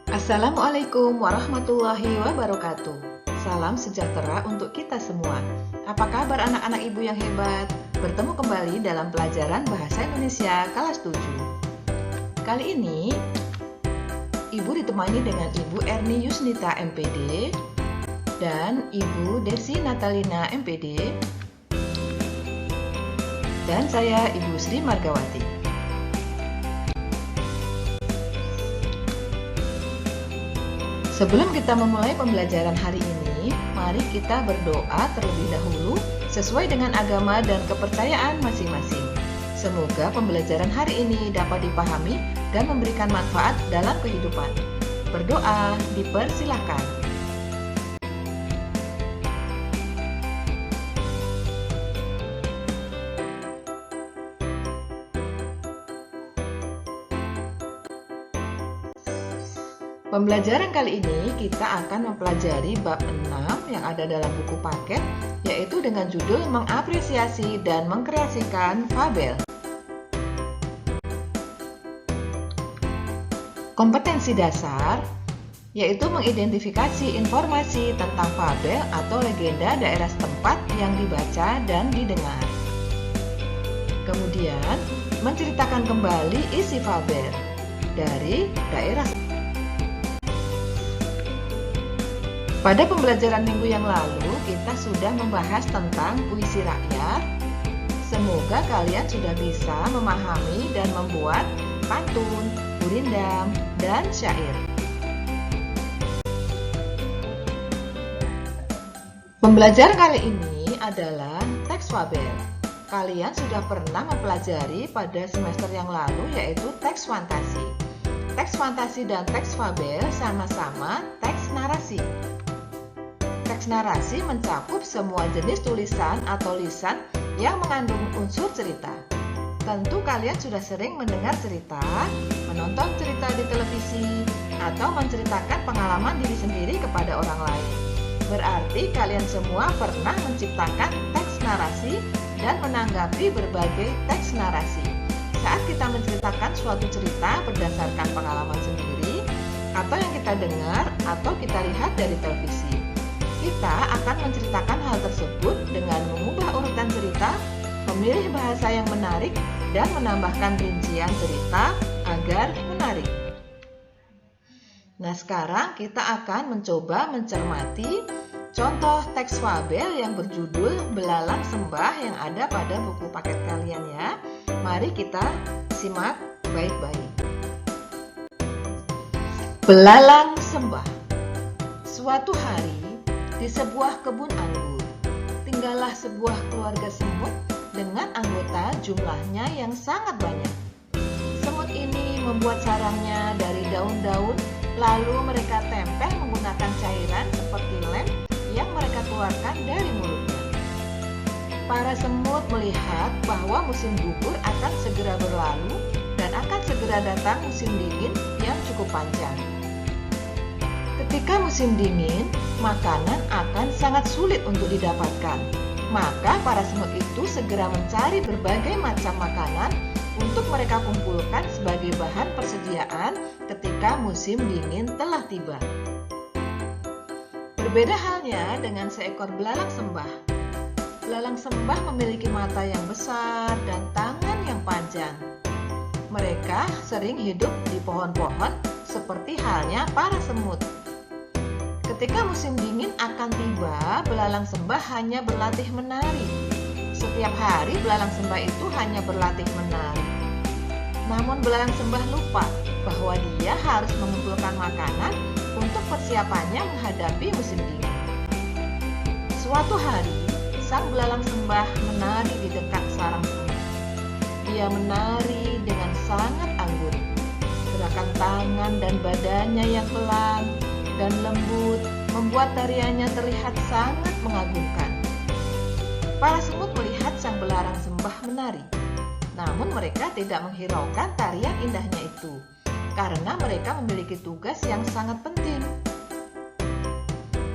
Assalamualaikum warahmatullahi wabarakatuh. Salam sejahtera untuk kita semua. Apa kabar anak-anak ibu yang hebat? Bertemu kembali dalam pelajaran Bahasa Indonesia kelas 7. Kali ini, ibu ditemani dengan Ibu Erni Yusnita MPD dan Ibu Desi Natalina MPD dan saya Ibu Sri Margawati. Sebelum kita memulai pembelajaran hari ini, mari kita berdoa terlebih dahulu sesuai dengan agama dan kepercayaan masing-masing. Semoga pembelajaran hari ini dapat dipahami dan memberikan manfaat dalam kehidupan. Berdoa dipersilahkan. Pembelajaran kali ini kita akan mempelajari bab 6 yang ada dalam buku paket, yaitu dengan judul mengapresiasi dan mengkreasikan fabel. Kompetensi dasar yaitu mengidentifikasi informasi tentang fabel atau legenda daerah setempat yang dibaca dan didengar. Kemudian, menceritakan kembali isi fabel dari daerah. Pada pembelajaran minggu yang lalu, kita sudah membahas tentang puisi rakyat. Semoga kalian sudah bisa memahami dan membuat pantun, gurindam, dan syair. Pembelajaran kali ini adalah teks fabel. Kalian sudah pernah mempelajari pada semester yang lalu, yaitu teks fantasi. Teks fantasi dan teks fabel sama-sama teks narasi. Teks narasi mencakup semua jenis tulisan atau lisan yang mengandung unsur cerita. Tentu kalian sudah sering mendengar cerita, menonton cerita di televisi, atau menceritakan pengalaman diri sendiri kepada orang lain. Berarti kalian semua pernah menciptakan teks narasi dan menanggapi berbagai teks narasi. Saat kita menceritakan suatu cerita berdasarkan pengalaman sendiri, atau yang kita dengar atau kita lihat dari televisi, kita akan menceritakan hal tersebut dengan mengubah urutan cerita, memilih bahasa yang menarik, dan menambahkan rincian cerita agar menarik. Nah, sekarang kita akan mencoba mencermati contoh teks fabel yang berjudul Belalang Sembah yang ada pada buku paket kalian ya. Mari kita simak baik-baik. Belalang Sembah. Suatu hari, di sebuah kebun anggur, tinggallah sebuah keluarga semut dengan anggota jumlahnya yang sangat banyak. Semut ini membuat sarangnya dari daun-daun, lalu mereka tempel menggunakan cairan seperti lem yang mereka keluarkan dari mulutnya. Para semut melihat bahwa musim gugur akan segera berlalu dan akan segera datang musim dingin yang cukup panjang. Ketika musim dingin, makanan akan sangat sulit untuk didapatkan. Maka para semut itu segera mencari berbagai macam makanan untuk mereka kumpulkan sebagai bahan persediaan ketika musim dingin telah tiba. Berbeda halnya dengan seekor belalang sembah. Belalang sembah memiliki mata yang besar dan tangan yang panjang. Mereka sering hidup di pohon-pohon seperti halnya para semut. Ketika musim dingin akan tiba, belalang sembah hanya berlatih menari. Setiap hari belalang sembah itu hanya berlatih menari. Namun belalang sembah lupa bahwa dia harus mengumpulkan makanan untuk persiapannya menghadapi musim dingin. Suatu hari, sang belalang sembah menari di dekat sarang semut. Dia menari dengan sangat anggun. Gerakan tangan dan badannya yang pelan dan lembut membuat tariannya terlihat sangat mengagumkan. Para semut melihat sang belalang sembah menari, namun mereka tidak menghiraukan tarian indahnya itu, karena mereka memiliki tugas yang sangat penting.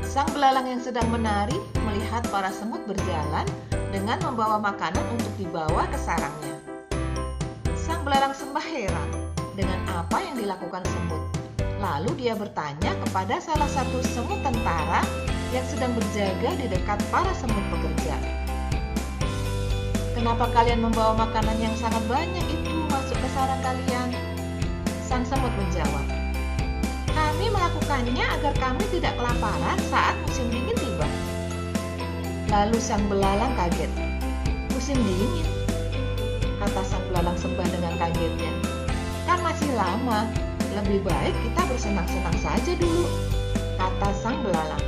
Sang belalang yang sedang menari melihat para semut berjalan dengan membawa makanan untuk dibawa ke sarangnya. Sang belalang sembah heran dengan apa yang dilakukan semut. Lalu dia bertanya kepada salah satu semut tentara yang sedang berjaga di dekat para semut pekerja. "Kenapa kalian membawa makanan yang sangat banyak itu masuk ke sarang kalian?" Sang semut menjawab, "Kami melakukannya agar kami tidak kelaparan saat musim dingin tiba." Lalu sang belalang kaget. "Musim dingin?" kata sang belalang sembah dengan kagetnya. "Kan masih lama, lebih baik kita bersenang-senang saja dulu," kata sang belalang.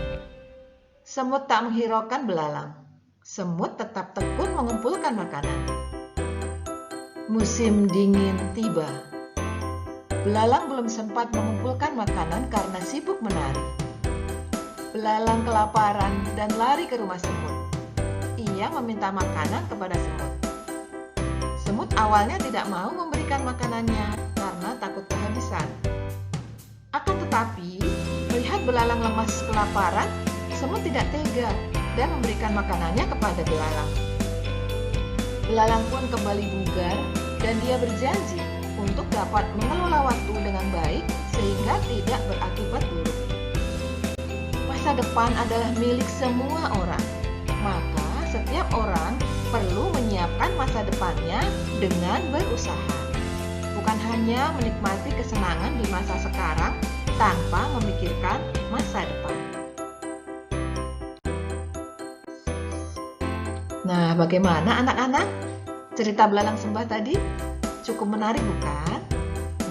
Semut tak menghiraukan belalang. Semut tetap tekun mengumpulkan makanan. Musim dingin tiba. Belalang belum sempat mengumpulkan makanan karena sibuk menari. Belalang kelaparan dan lari ke rumah semut. Ia meminta makanan kepada semut. Semut awalnya tidak mau memberikan makanannya karena takut kehabisan. Akan tetapi, melihat belalang lemas kelaparan, semut tidak tega dan memberikan makanannya kepada belalang. Belalang pun kembali bugar dan dia berjanji untuk dapat mengelola waktu dengan baik sehingga tidak berakibat buruk. Masa depan adalah milik semua orang, maka setiap orang perlu menyiapkan masa depannya dengan berusaha. Bukan hanya menikmati kesenangan di masa sekarang tanpa memikirkan masa depan. Nah, bagaimana anak-anak? Cerita belalang sembah tadi cukup menarik bukan?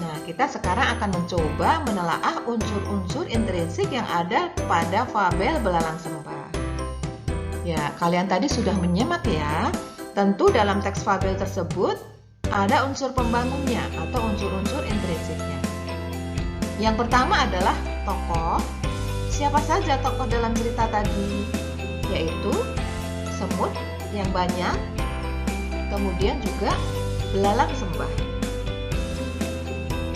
Nah, kita sekarang akan mencoba menelaah unsur-unsur intrinsik yang ada pada fabel belalang sembah. Ya, kalian tadi sudah menyimak ya. Tentu dalam teks fabel tersebut ada unsur pembangunnya atau unsur-unsur intrinsiknya. Yang pertama adalah tokoh. Siapa saja tokoh dalam cerita tadi? Yaitu semut yang banyak, kemudian juga belalang sembah.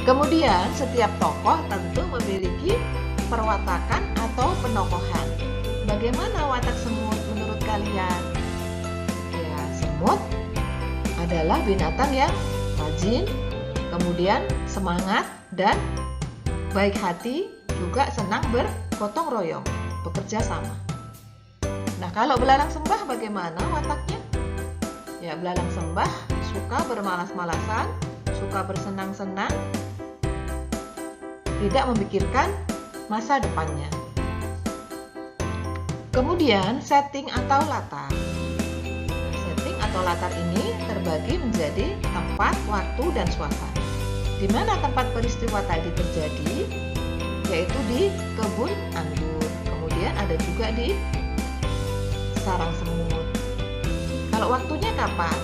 Kemudian setiap tokoh tentu memiliki perwatakan atau penokohan. Bagaimana watak semut menurut kalian? Ya, semut adalah binatang yang rajin, kemudian semangat dan baik hati, juga senang bergotong royong, bekerja sama. Nah, kalau belalang sembah bagaimana wataknya? Ya, belalang sembah suka bermalas-malasan, suka bersenang-senang, tidak memikirkan masa depannya. Kemudian setting atau latar. Nah, setting atau latar ini terbagi menjadi tempat, waktu, dan suasana. Di mana tempat peristiwa tadi terjadi? Yaitu di kebun anggur. Kemudian ada juga di sarang semut. Kalau waktunya kapan?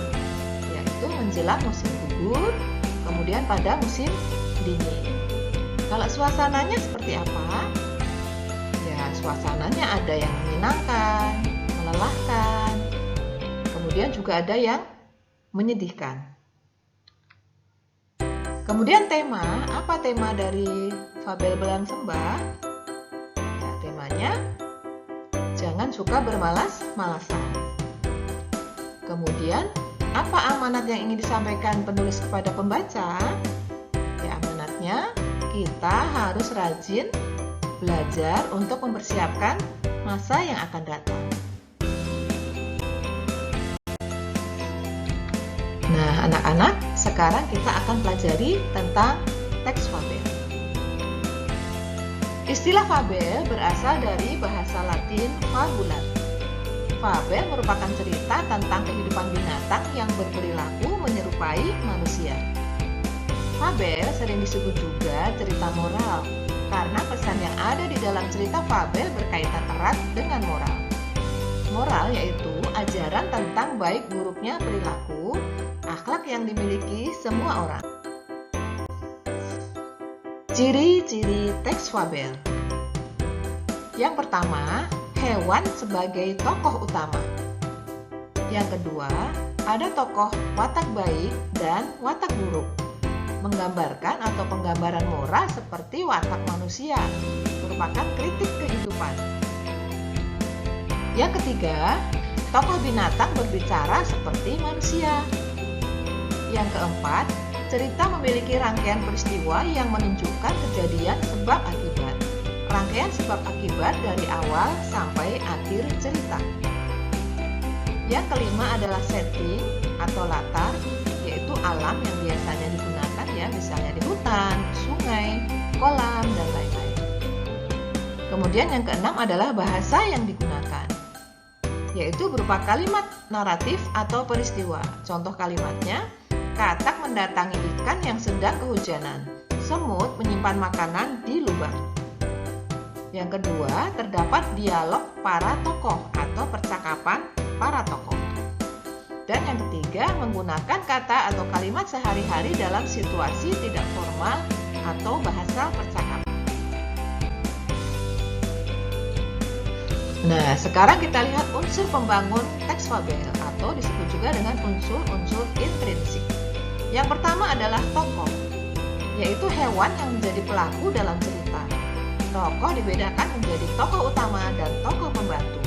Yaitu menjelang musim gugur, kemudian pada musim dingin. Kalau suasananya seperti apa? Ya, suasananya ada yang menyenangkan, melelahkan, kemudian juga ada yang menyedihkan. Kemudian tema, apa tema dari fabel belalang sembah? Ya, temanya jangan suka bermalas-malasan. Kemudian, apa amanat yang ingin disampaikan penulis kepada pembaca? Ya, amanatnya kita harus rajin belajar untuk mempersiapkan masa yang akan datang. Nah, anak-anak, sekarang kita akan pelajari tentang teks fabel. Istilah fabel berasal dari bahasa Latin fabular. Fabel merupakan cerita tentang kehidupan binatang yang berperilaku menyerupai manusia. Fabel sering disebut juga cerita moral, karena pesan yang ada di dalam cerita fabel berkaitan erat dengan moral. Moral yaitu ajaran tentang baik buruknya perilaku, akhlak yang dimiliki semua orang. Ciri-ciri teks fabel. Yang pertama, hewan sebagai tokoh utama. Yang kedua, ada tokoh watak baik dan watak buruk, menggambarkan atau penggambaran moral seperti watak manusia, merupakan kritik kehidupan. Yang ketiga, tokoh binatang berbicara seperti manusia. Yang keempat, cerita memiliki rangkaian peristiwa yang menunjukkan kejadian sebab akibat. Rangkaian sebab akibat dari awal sampai akhir cerita. Yang kelima adalah setting atau latar, yaitu alam yang biasanya digunakan ya, misalnya di hutan, sungai, kolam, dan lain-lain. Kemudian yang keenam adalah bahasa yang digunakan, yaitu berupa kalimat naratif atau peristiwa. Contoh kalimatnya, katak mendatangi ikan yang sedang kehujanan. Semut menyimpan makanan di lubang. Yang kedua, terdapat dialog para tokoh atau percakapan para tokoh. Dan yang ketiga, menggunakan kata atau kalimat sehari-hari dalam situasi tidak formal atau bahasa percakapan. Nah, sekarang kita lihat unsur pembangun teks fabel atau disebut juga dengan unsur-unsur intrinsik. Yang pertama adalah tokoh, yaitu hewan yang menjadi pelaku dalam cerita. Tokoh dibedakan menjadi tokoh utama dan tokoh pembantu.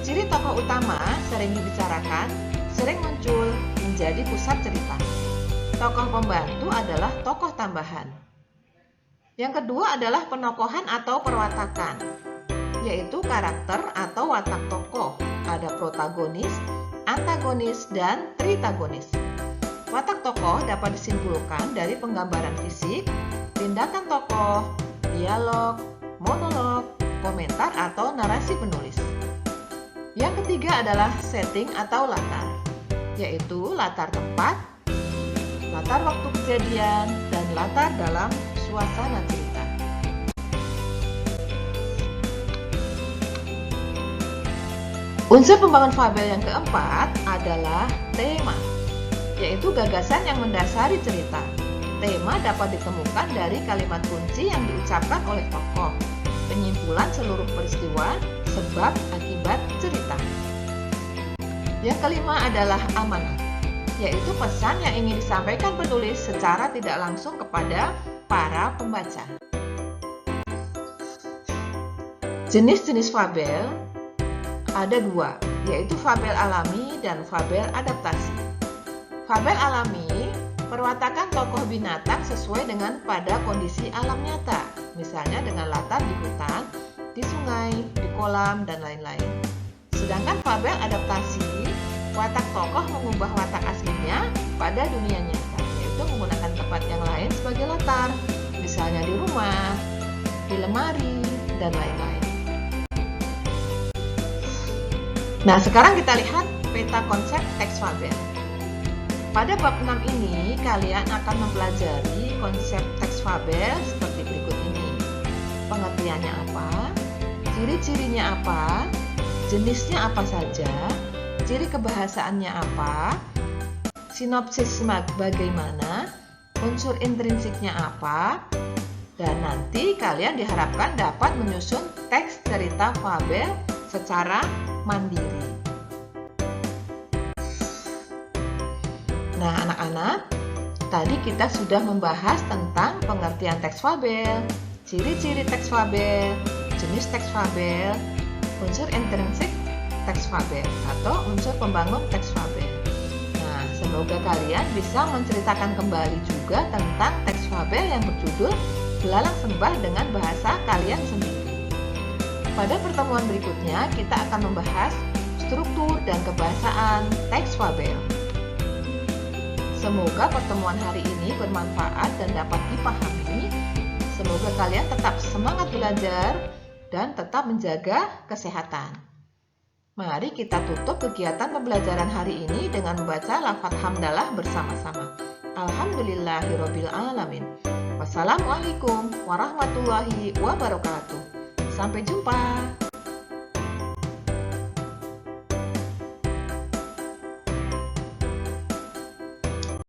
Ciri tokoh utama sering dibicarakan, sering muncul menjadi pusat cerita. Tokoh pembantu adalah tokoh tambahan. Yang kedua adalah penokohan atau perwatakan, yaitu karakter atau watak tokoh. Ada protagonis, antagonis, dan tritagonis. Watak tokoh dapat disimpulkan dari penggambaran fisik, tindakan tokoh, dialog, monolog, komentar, atau narasi penulis. Yang ketiga adalah setting atau latar, yaitu latar tempat, latar waktu kejadian, dan latar dalam suasana cerita. Unsur pembangun fabel yang keempat adalah tema, yaitu gagasan yang mendasari cerita. Tema dapat ditemukan dari kalimat kunci yang diucapkan oleh tokoh, penyimpulan seluruh peristiwa, sebab akibat cerita. Yang kelima adalah amanat, yaitu pesan yang ingin disampaikan penulis secara tidak langsung kepada para pembaca. Jenis-jenis fabel ada dua, yaitu fabel alami dan fabel adaptasi. Fabel alami perwatakan tokoh binatang sesuai dengan pada kondisi alam nyata, misalnya dengan latar di hutan, di sungai, di kolam, dan lain-lain. Sedangkan fabel adaptasi, watak tokoh mengubah watak aslinya pada dunia nyata, yaitu menggunakan tempat yang lain sebagai latar, misalnya di rumah, di lemari, dan lain-lain. Nah, sekarang kita lihat peta konsep teks fabel. Pada bab 6 ini, kalian akan mempelajari konsep teks fabel seperti berikut ini. Pengertiannya apa? Ciri-cirinya apa? Jenisnya apa saja? Ciri kebahasaannya apa? Sinopsis bagaimana? Unsur intrinsiknya apa? Dan nanti kalian diharapkan dapat menyusun teks cerita fabel secara mandiri. Nah, anak-anak, tadi kita sudah membahas tentang pengertian teks fabel, ciri-ciri teks fabel, jenis teks fabel, unsur intrinsik teks fabel atau unsur pembangun teks fabel. Nah, semoga kalian bisa menceritakan kembali juga tentang teks fabel yang berjudul Belalang Sembah dengan bahasa kalian sendiri. Pada pertemuan berikutnya, kita akan membahas struktur dan kebahasaan teks fabel. Semoga pertemuan hari ini bermanfaat dan dapat dipahami. Semoga kalian tetap semangat belajar dan tetap menjaga kesehatan. Mari kita tutup kegiatan pembelajaran hari ini dengan membaca lafaz hamdalah bersama-sama. Alhamdulillahirabbil alamin. Wassalamualaikum warahmatullahi wabarakatuh. Sampai jumpa.